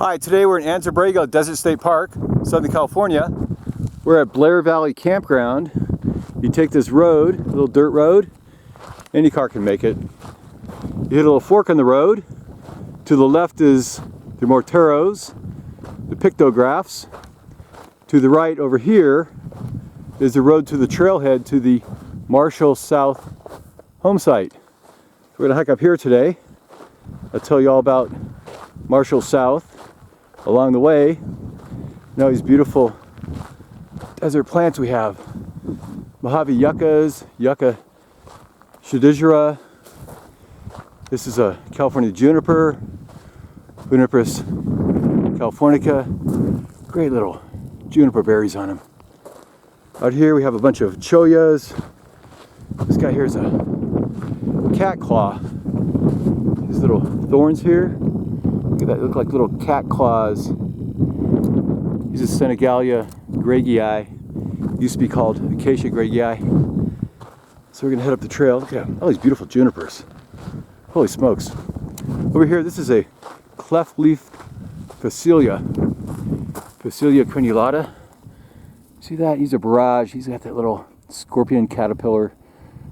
Hi, today we're in Anza-Borrego Desert State Park, Southern California. We're at Blair Valley Campground. You take this road, a little dirt road, any car can make it. You hit a little fork on the road. To the left is the Morteros, the Pictographs. To the right over here is the road to the Trailhead to the Marshal South home site. We're gonna hike up here today. I'll tell you all about Marshal South along the way. You know these beautiful desert plants we have. Mojave Yuccas, Yucca Schidigera. This is a California Juniper, Juniperus californica. Great little juniper berries on them. Out here we have a bunch of chollas. This guy here is a cat claw. These little thorns here. Look at that, look like little cat claws. These are Senegalia greggii. Used to be called Acacia greggii. So we're gonna head up the trail. Look at all these beautiful junipers. Holy smokes. Over here, this is a cleft leaf Phacelia crenulata. See that? He's a barrage. He's got that little scorpion caterpillar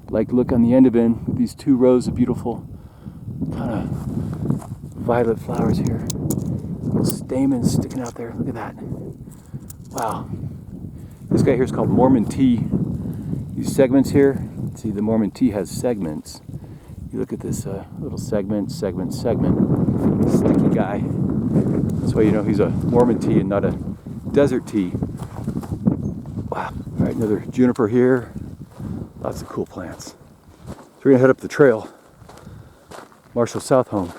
like look on the end of him with these two rows of beautiful kind of violet flowers here. Little stamens sticking out there. Look at that. Wow. This guy here is called Mormon tea. These segments here, see the Mormon tea has segments. You look at this little segment, sticky guy. That's why you know he's a Mormon tea and not a desert tea. Wow. All right, another juniper here. Lots of cool plants. So we're gonna head up the trail. Marshal South home.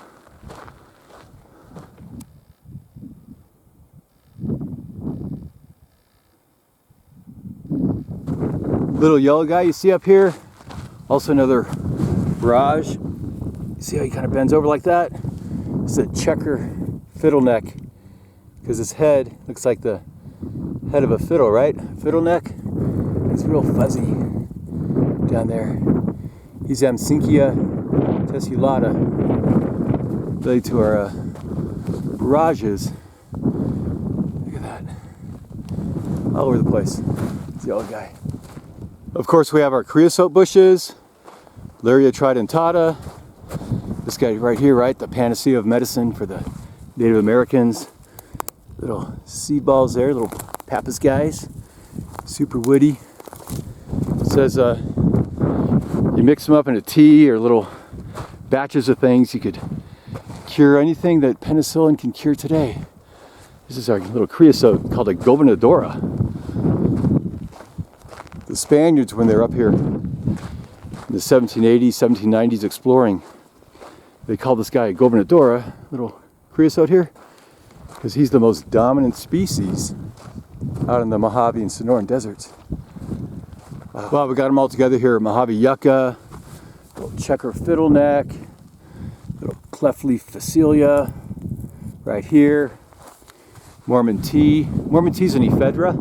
Little yellow guy you see up here. Also another barrage. You see how he kind of bends over like that? It's a checker fiddle neck because his head looks like the head of a fiddle, right? Fiddle neck. It's real fuzzy down there. He's Amsinkia tessellata, related to our barrages. Look at that. All over the place. It's the yellow guy. Of course, we have our creosote bushes, Larrea tridentata. This guy right here, right? The panacea of medicine for the Native Americans. Little seed balls there, little pappus guys. Super woody. It says you mix them up in a tea or little batches of things, you could cure anything that penicillin can cure today. This is our little creosote called a gobernadora. The Spaniards, when they're up here in the 1780s, 1790s exploring, they called this guy a gobernadora, little creosote here, because he's the most dominant species out in the Mojave and Sonoran deserts. Wow. Well, we got them all together here. Mojave Yucca, little checker fiddle neck, little cleft leaf Phacelia right here. Mormon tea. Mormon tea's an ephedra.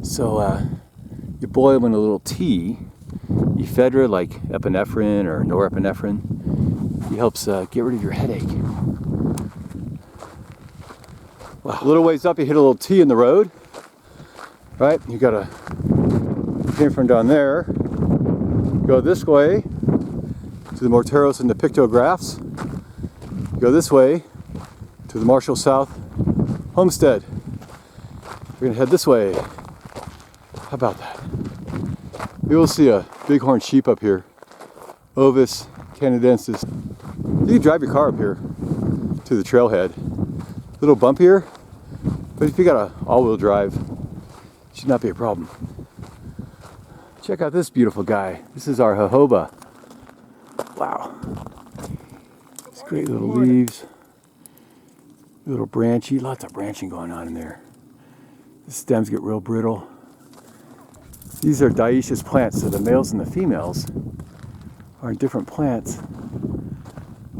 So you boil them in a little tea. Ephedra, like epinephrine or norepinephrine, it helps get rid of your headache. Wow. A little ways up, you hit a little T in the road, right? You gotta came from down there, go this way to the Morteros and the Pictographs, go this way to the Marshal South homestead. We're gonna head this way. How about that? You will see a bighorn sheep up here, Ovis canadensis. You can drive your car up here to the trailhead. Little bump here, but if you got a all-wheel drive, it should not be a problem. Check out this beautiful guy. This is our jojoba. Wow. These great little leaves. Little branchy, lots of branching going on in there. The stems get real brittle. These are dioecious plants, so the males and the females are in different plants.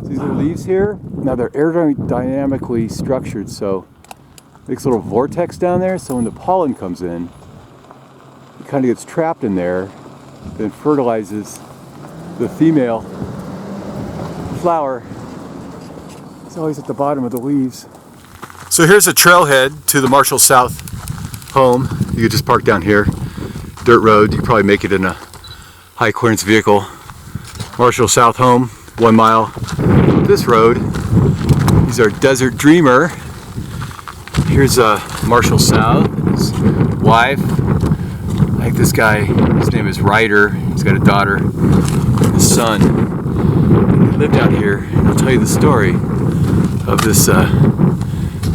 These little leaves here, now they're aerodynamically structured, so it makes a little vortex down there, so when the pollen comes in, it kind of gets trapped in there, then fertilizes the female flower. It's always at the bottom of the leaves. So here's a trailhead to the Marshal South home. You could just park down here, dirt road. You could probably make it in a high clearance vehicle. Marshal South home, 1 mile up this road. He's our desert dreamer. Here's Marshal South, his wife. I like this guy, his name is Ryder. He's got a daughter and a son. And they lived out here. And I'll tell you the story of this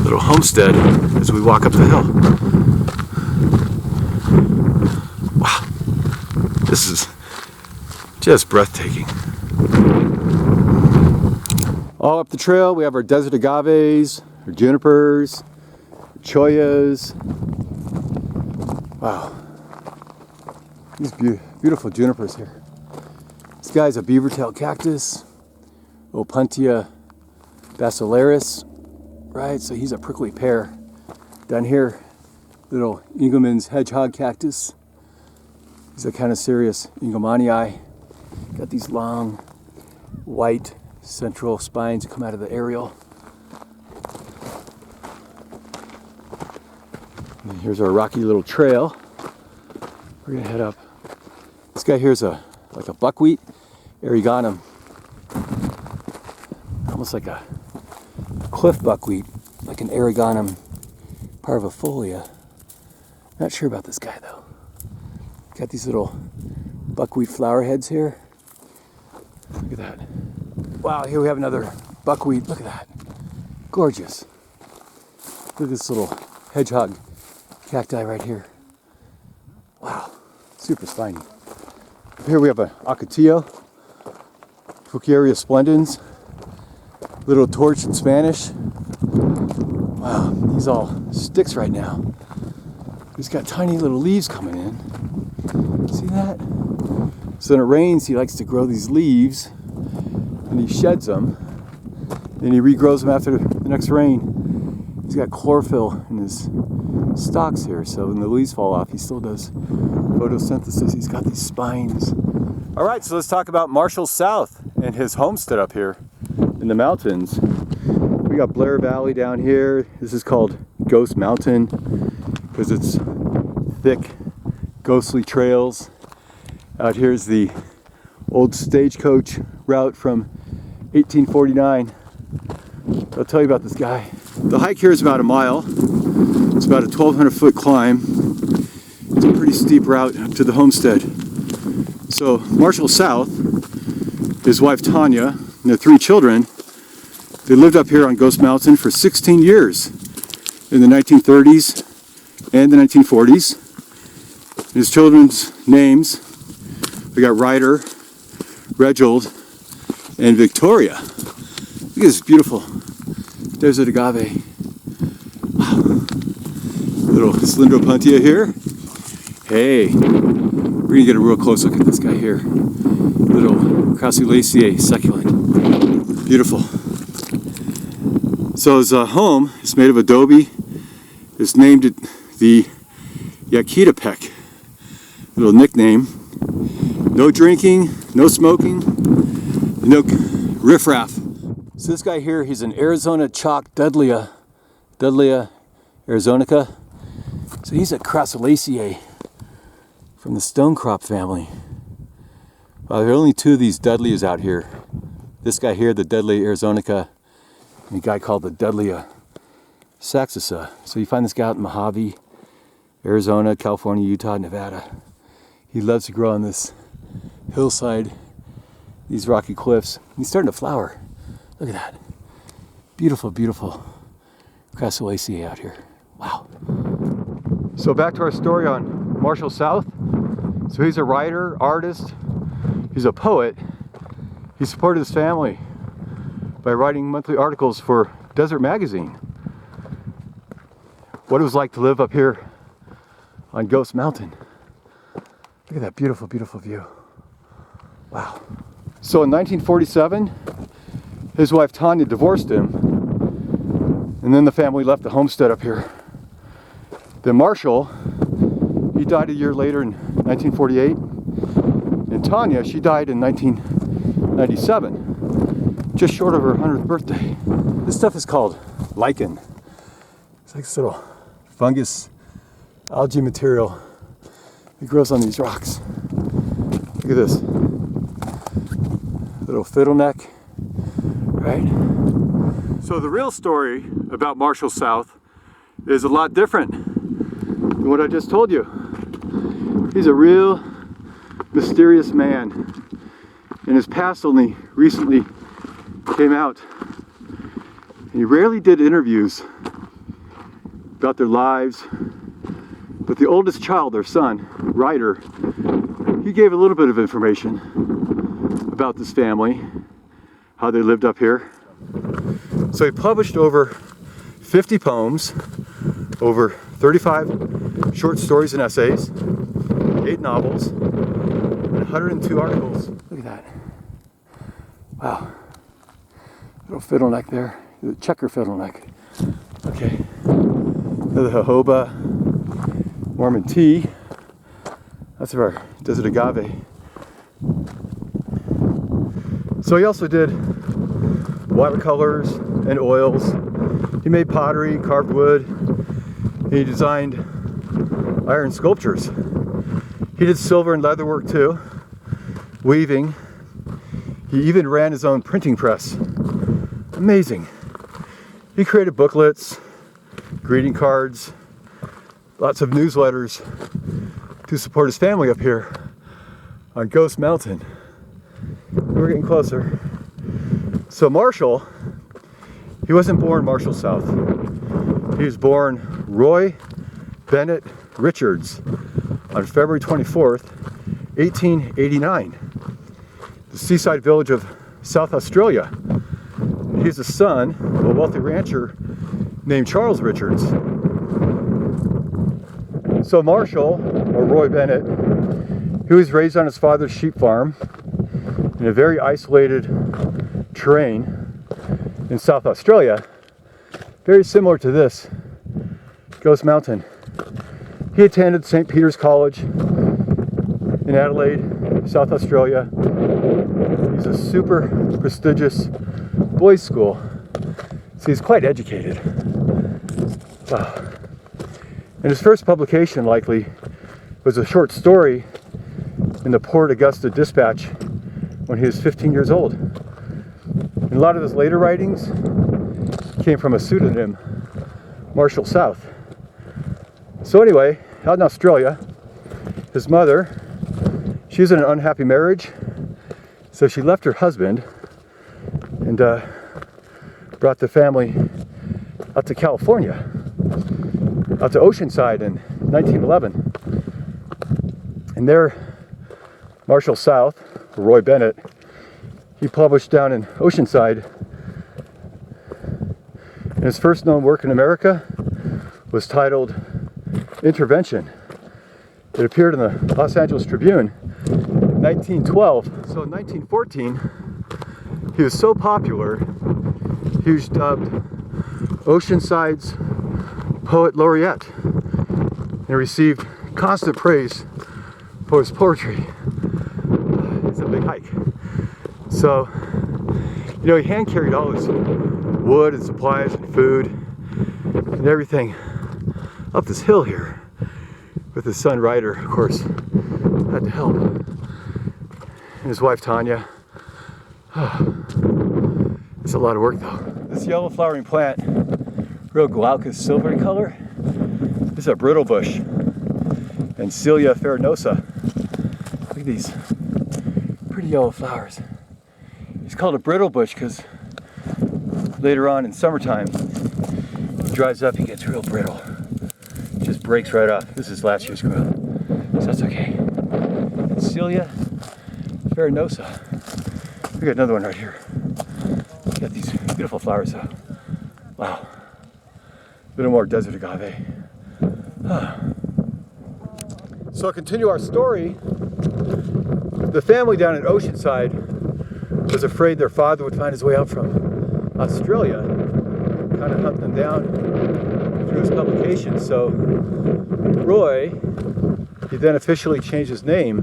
little homestead as we walk up the hill. Wow, this is just breathtaking. All up the trail we have our desert agaves, our junipers, our choyas. Wow, these beautiful junipers here. This guy's a Beavertail Cactus Opuntia basilaris. Right, so he's a prickly pear. Down here, little Engelmann's hedgehog cactus. He's a kind of serious Engelmannii. Got these long, white central spines that come out of the aerial. And here's our rocky little trail. We're gonna head up. This guy here is like a buckwheat erigonum, almost like a cliff buckwheat, like an erigonum parvifolia. Not sure about this guy though. Got these little buckwheat flower heads here. Look at that. Wow, here we have another buckwheat. Look at that. Gorgeous. Look at this little hedgehog cacti right here. Wow, super spiny. Here we have an Ocotillo, Fouquieria splendens. Little torch in Spanish. Wow, he's all sticks right now. He's got tiny little leaves coming in. See that? So when it rains, he likes to grow these leaves and he sheds them. Then he regrows them after the next rain. He's got chlorophyll in his stalks here, so when the leaves fall off, he still does photosynthesis. He's got these spines. All right, so let's talk about Marshal South and his homestead up here in the mountains. We got Blair Valley down here. This is called Ghost Mountain because it's thick, ghostly trails. Out here is the old stagecoach route from 1849. I'll tell you about this guy. The hike here is about a mile. It's about a 1,200 foot climb. It's a pretty steep route up to the homestead. So Marshal South, his wife Tanya, and their 3 children, they lived up here on Ghost Mountain for 16 years in the 1930s and the 1940s. His children's names, we got Ryder, Reginald, and Victoria. Look at this beautiful desert agave. Wow. Little Cylindropuntia here. Hey, we're gonna get a real close look at this guy here. Little Creosote succulent. Beautiful. So his home is made of adobe. It's named the Yakitapec. Little nickname. No drinking, no smoking, no riffraff. So this guy here, he's an Arizona chalk Dudleya arizonica. So he's a Creosote from the stonecrop family. There are only 2 of these Dudleyas out here. This guy here, the Dudleya arizonica, and a guy called the Dudleya saxosa. So you find this guy out in Mojave, Arizona, California, Utah, Nevada. He loves to grow on this hillside, these rocky cliffs. He's starting to flower. Look at that. Beautiful, beautiful Creosote out here. Wow. So back to our story on Marshal South. So he's a writer, artist, he's a poet. He supported his family by writing monthly articles for Desert Magazine. What it was like to live up here on Ghost Mountain. Look at that beautiful, beautiful view. Wow. So in 1947, his wife Tanya divorced him, and then the family left the homestead up here. Then Marshall, he died a year later in 1948, and Tanya, she died in 1997, just short of her 100th birthday. This stuff is called lichen. It's like this little fungus algae material that grows on these rocks. Look at this. Little fiddleneck, right? So the real story about Marshal South is a lot different than what I just told you. He's a real mysterious man, and his past only recently came out. And he rarely did interviews about their lives, but the oldest child, their son, Ryder, he gave a little bit of information about this family, how they lived up here. So he published over 50 poems, over 35 short stories and essays, 8 novels, and 102 articles. Look at that. Wow. Little fiddleneck there. The checker fiddleneck. Okay. The jojoba, Mormon tea. That's our desert agave. So he also did watercolors and oils. He made pottery, carved wood. He designed iron sculptures. He did silver and leather work too, weaving. He even ran his own printing press. Amazing. He created booklets, greeting cards, lots of newsletters to support his family up here on Ghost Mountain. We're getting closer. So Marshall, he wasn't born Marshal South. He was born Roy Bennett Richards on February 24th, 1889, the seaside village of South Australia. He's the son of a wealthy rancher named Charles Richards. So Marshall, or Roy Bennett, he was raised on his father's sheep farm in a very isolated terrain in South Australia, very similar to this, Ghost Mountain. He attended St. Peter's College in Adelaide, South Australia. He's a super prestigious boys' school, so he's quite educated. Wow. And his first publication likely was a short story in the Port Augusta Dispatch when he was 15 years old. And a lot of his later writings came from a pseudonym, Marshal South. So anyway, out in Australia, his mother, she was in an unhappy marriage, so she left her husband and brought the family out to California, out to Oceanside in 1911. And there, Marshal South, Roy Bennett, he published down in Oceanside. And his first known work in America was titled Intervention. It appeared in the Los Angeles Tribune in 1912. So in 1914, he was so popular, he was dubbed Oceanside's Poet Laureate, and received constant praise for his poetry. It's a big hike. So, you know, he hand carried all his wood and supplies and food and everything up this hill here with his son Ryder, of course, had to help. And his wife Tanya. It's a lot of work though. This yellow flowering plant, real glaucous silvery color, is a brittle bush. And Celia farinosa. Look at these pretty yellow flowers. It's called a brittle bush because later on in summertime, it dries up, it gets real brittle. It just breaks right off. This is last year's growth, so that's okay. And Celia farinosa. We got another one right here. We got these beautiful flowers though. Wow. A little more desert agave. So to continue our story, the family down in Oceanside was afraid their father would find his way out from Australia, kind of hunt them down through his publications. So Roy, he then officially changed his name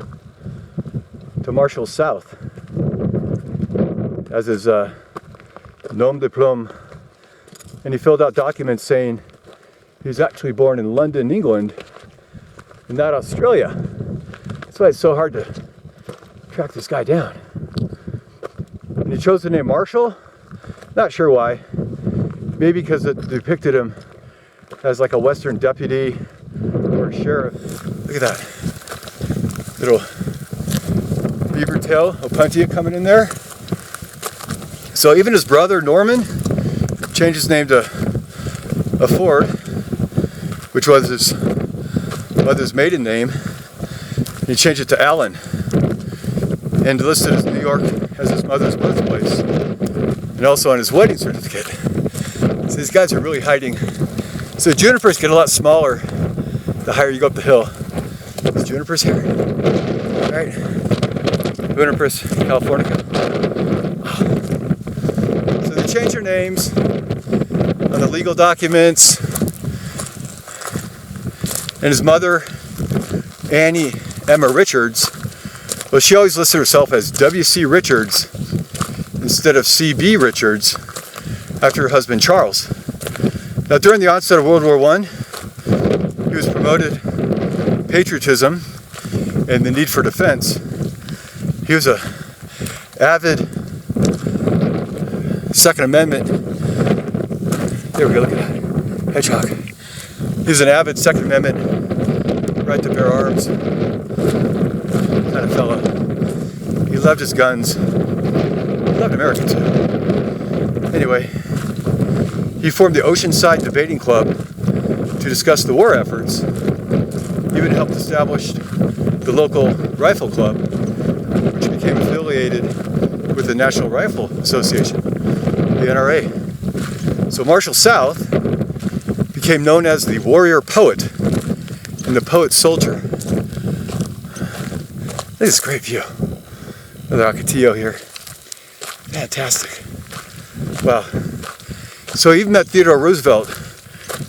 to Marshal South as his nom de plume, and he filled out documents saying He was actually born in London, England, and not Australia. That's why it's so hard to track this guy down. And he chose the name Marshal. Not sure why. Maybe because it depicted him as like a Western deputy or a sheriff. Look at that. Little Beavertail Opuntia coming in there. So even his brother Norman changed his name to a Ford, which was his mother's maiden name. He changed it to Allen and listed as New York as his mother's birthplace, and also on his wedding certificate. So these guys are really hiding. So junipers get a lot smaller the higher you go up the hill. Is junipers here? All right. Juniperus californica. So they changed their names on the legal documents. And his mother, Annie Emma Richards, well, she always listed herself as W.C. Richards instead of C.B. Richards after her husband Charles. Now, during the onset of World War I, he was promoted patriotism and the need for defense. He was an avid Second Amendment. There we go, look at that. Hedgehog. He was an avid Second Amendment, right to bear arms kind of fellow. He loved his guns. He loved America too. Anyway, he formed the Oceanside Debating Club to discuss the war efforts. He even helped establish the local rifle club, which became affiliated with the National Rifle Association, the NRA. So Marshal South became known as the warrior poet and the poet soldier. Look at this great view. Another Ocotillo here. Fantastic. Wow. So he even met Theodore Roosevelt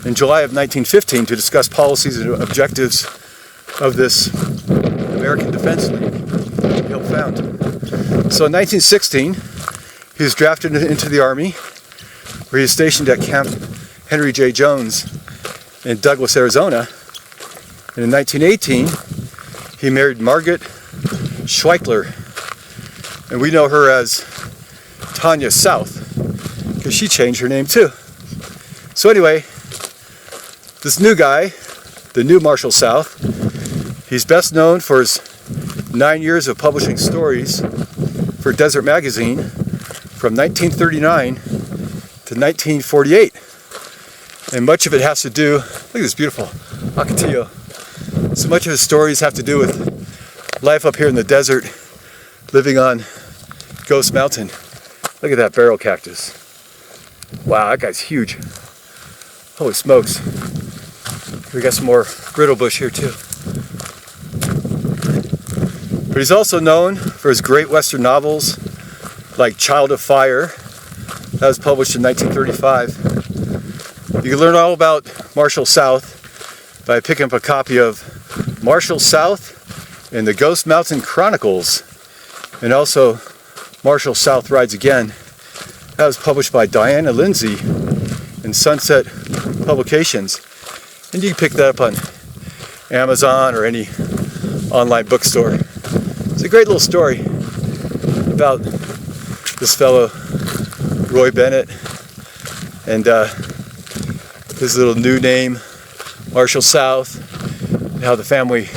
in July of 1915 to discuss policies and objectives of this American Defense League he helped found. So in 1916, he was drafted into the Army, where he was stationed at Camp Henry J. Jones in Douglas, Arizona. And in 1918, he married Margaret Schweickler, and we know her as Tanya South, because she changed her name too. So anyway, this new guy, the new Marshal South, he's best known for his 9 years of publishing stories for Desert Magazine from 1939 to 1948. And much of it has to do, look at this beautiful Ocotillo. So much of his stories have to do with life up here in the desert, living on Ghost Mountain. Look at that barrel cactus. Wow, that guy's huge. Holy smokes. We got some more brittle bush here too. But he's also known for his great Western novels like Child of Fire. That was published in 1935. You can learn all about Marshal South by picking up a copy of Marshal South and the Ghost Mountain Chronicles, and also Marshal South Rides Again. That was published by Diana Lindsay in Sunset Publications. And you can pick that up on Amazon or any online bookstore. It's a great little story about this fellow, Roy Bennett, and his little new name, Marshal South, and how the family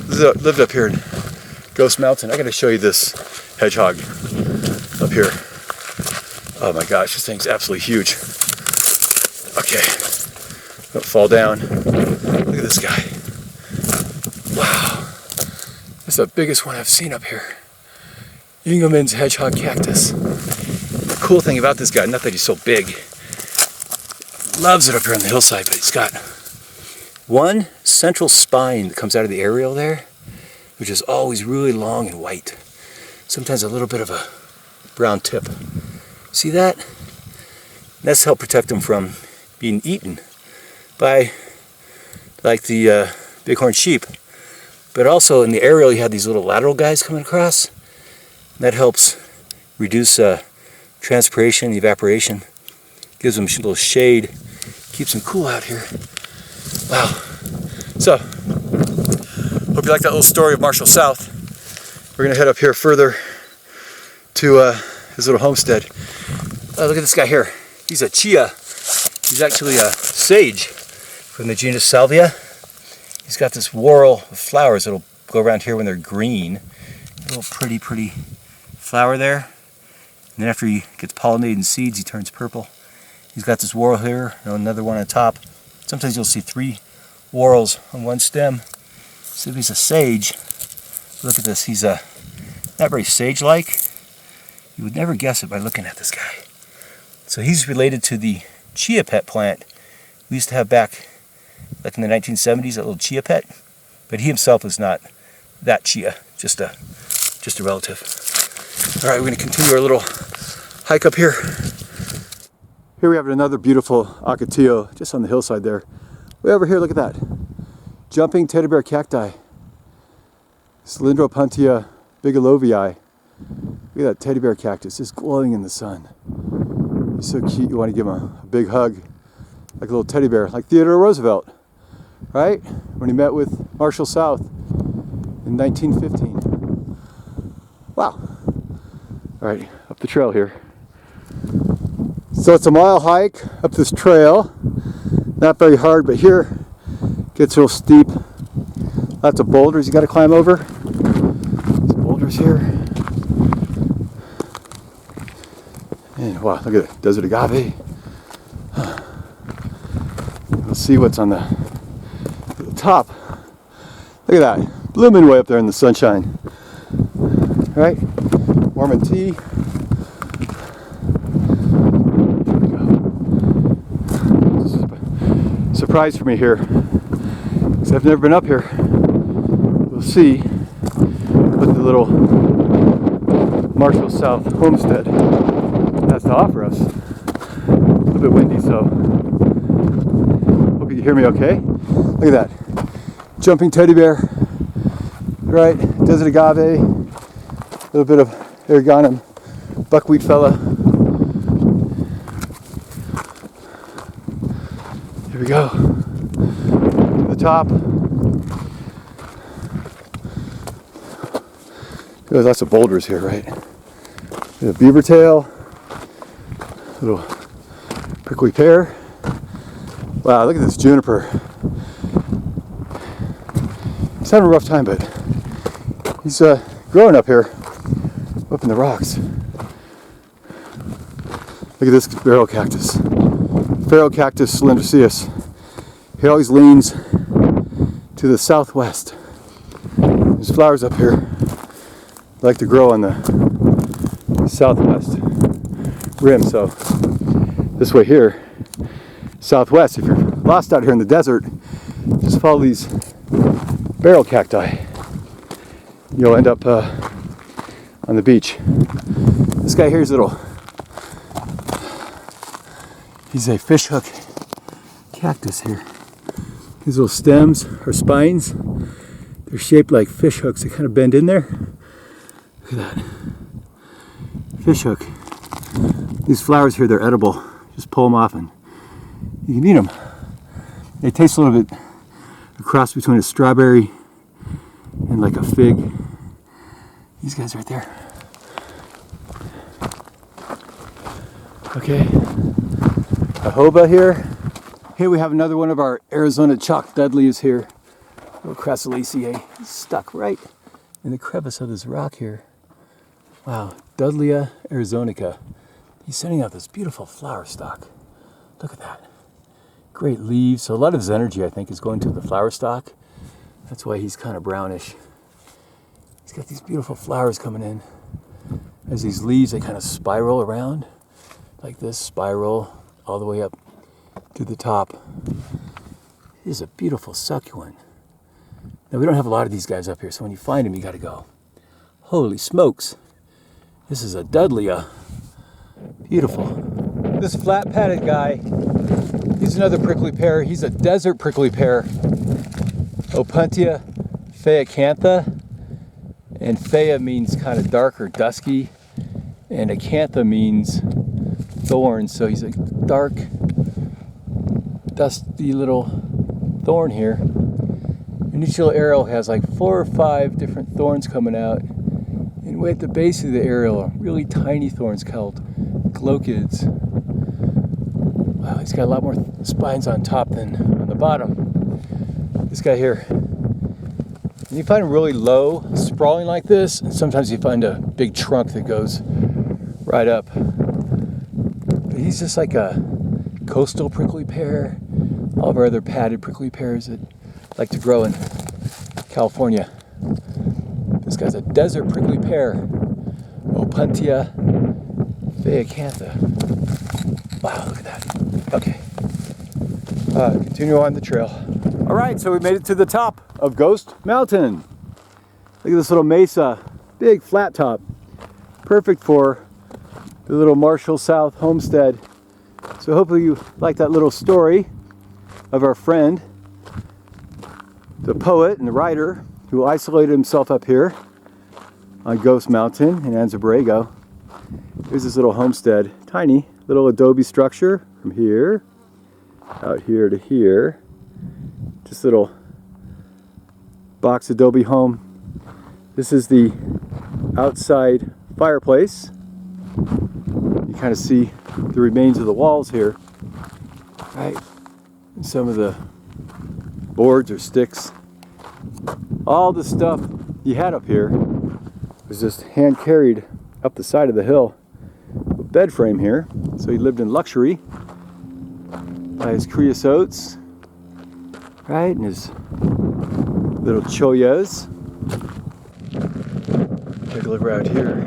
lived up here in Ghost Mountain. I gotta show you this hedgehog up here. Oh my gosh, this thing's absolutely huge. Okay, don't fall down. Look at this guy. Wow, that's the biggest one I've seen up here. Engelmann's hedgehog cactus. The cool thing about this guy, not that he's so big, loves it up here on the hillside, but he's got one central spine that comes out of the aerial there, which is always really long and white. Sometimes a little bit of a brown tip. See that? That's to help protect him from being eaten by like the bighorn sheep. But also in the aerial you have these little lateral guys coming across. That helps reduce transpiration, evaporation. Gives them a little shade Keeps him cool out here. Wow. So, hope you like that little story of Marshal South. We're gonna head up here further to his little homestead. Look at this guy here. He's a chia. He's actually a sage from the genus Salvia. He's got this whorl of flowers that'll go around here when they're green. A little pretty flower there. And then after he gets pollinated in seeds, he turns purple. He's got this whorl here, and another one on top. Sometimes you'll see 3 whorls on one stem. So if he's a sage, look at this. He's not very sage-like. You would never guess it by looking at this guy. So he's related to the chia pet plant we used to have back like in the 1970s, that little chia pet. But he himself is not that chia, just a relative. All right, we're going to continue our little hike up here. Here we have another beautiful ocotillo just on the hillside there. Way over here, look at that. Jumping teddy bear cacti. Cylindropuntia bigelovii. Look at that teddy bear cactus, just glowing in the sun. He's so cute, you want to give him a big hug, like a little teddy bear, like Theodore Roosevelt, right? When he met with Marshal South in 1915. Wow. All right, up the trail here. So it's a mile hike up this trail. Not very hard, but here it gets real steep. Lots of boulders you got to climb over. There's boulders here. And wow, look at it, desert agave. Let's see what's on the top. Look at that, blooming way up there in the sunshine. All right, warm and tea. This is a surprise for me here, because I've never been up here. We'll see what the little Marshal South homestead has to offer us. A little bit windy, so hope you can hear me okay. Look at that. Jumping teddy bear, right? Desert agave, a little bit of erigonum, buckwheat fella. Here we go. To the top. There's lots of boulders here, right? There's a beavertail, little prickly pear. Wow, look at this juniper. He's having a rough time, but he's growing up here, up in the rocks. Look at this barrel cactus. Feral cactus cylindropuntia. He always leans to the southwest. There's flowers up here. They like to grow on the southwest rim, so this way here, southwest. If you're lost out here in the desert, just follow these barrel cacti. You'll end up on the beach. This guy here is he's a fishhook cactus here. His little stems or spines, they're shaped like fish hooks. They kind of bend in there. Look at that. Fishhook. These flowers here, they're edible. Just pull them off and you can eat them. They taste a little bit a cross between a strawberry and like a fig. These guys right there. Okay. Jojoba here. Here we have another one of our Arizona chalk Dudleyas here. Little Crassulaceae. He's stuck right in the crevice of this rock here. Wow, Dudleya arizonica. He's sending out this beautiful flower stalk. Look at that. Great leaves. So a lot of his energy, I think, is going to the flower stalk. That's why he's kind of brownish. He's got these beautiful flowers coming in. As these leaves, they kind of spiral around like this, spiral all the way up to the top. This is a beautiful succulent. Now, we don't have a lot of these guys up here, so when you find them, you got to go, holy smokes. This is a Dudleya. Beautiful. This flat-padded guy, he's another prickly pear. He's a desert prickly pear. Opuntia phaeacantha. And phea means kind of dark or dusky. And acantha means thorns. So he's a dark dusty little thorn here. And each little arrow has like 4 or 5 different thorns coming out. And way at the base of the arrow are really tiny thorns called glochids. Wow, he's got a lot more spines on top than on the bottom. This guy here. And you find him really low, sprawling like this, and sometimes you find a big trunk that goes right up. But he's just like a coastal prickly pear. All of our other padded prickly pears that like to grow in California. This guy's a desert prickly pear. Opuntia Phaeacantha. Wow, look at that. Okay. Continue on the trail. All right, so we made it to the top of Ghost Mountain. Look at this little mesa. Big flat top. Perfect for the little Marshal South homestead. So hopefully you like that little story of our friend, the poet and the writer, who isolated himself up here on Ghost Mountain in Anza-Borrego. Here's this little homestead, tiny little adobe structure from here, out here to here. Just little box adobe home. This is the outside fireplace. You kind of see the remains of the walls here, right? And some of the boards or sticks. All the stuff he had up here was just hand carried up the side of the hill. A bed frame here, so he lived in luxury. By his creosotes, right, and his little chollas. Take a look around here.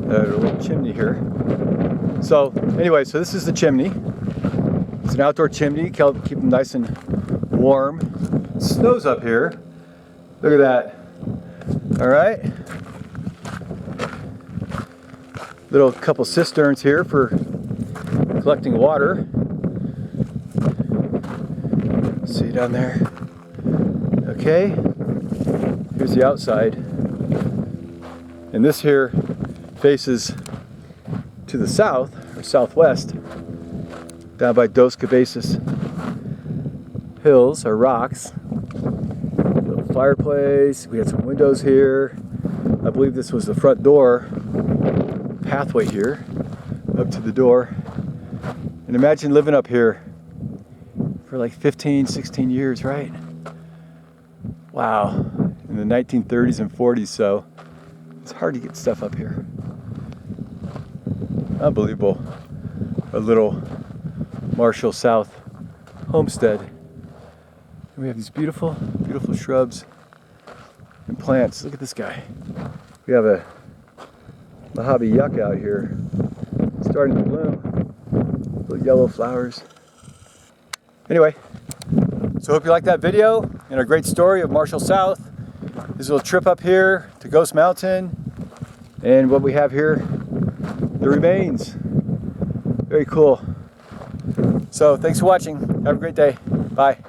A little chimney here. So anyway, so this is the chimney. It's an outdoor chimney, keep them nice and warm. It snows up here. Look at that. All right. Little couple cisterns here for collecting water. See down there. Okay. Here's the outside. And this here faces to the south or southwest, down by Dos Cabezas Hills or rocks. Little fireplace. We had some windows here. I believe this was the front door. Pathway here up to the door. And imagine living up here for like 15, 16 years, right? Wow. In the 1930s and 40s, so it's hard to get stuff up here. Unbelievable. A little Marshal South homestead. And we have these beautiful, beautiful shrubs and plants. Look at this guy. We have a Mojave Yucca out here, starting to bloom. Little yellow flowers. Anyway, so hope you liked that video and a great story of Marshal South. This little trip up here to Ghost Mountain, and what we have here, the remains. Very cool. So thanks for watching. Have a great day. Bye.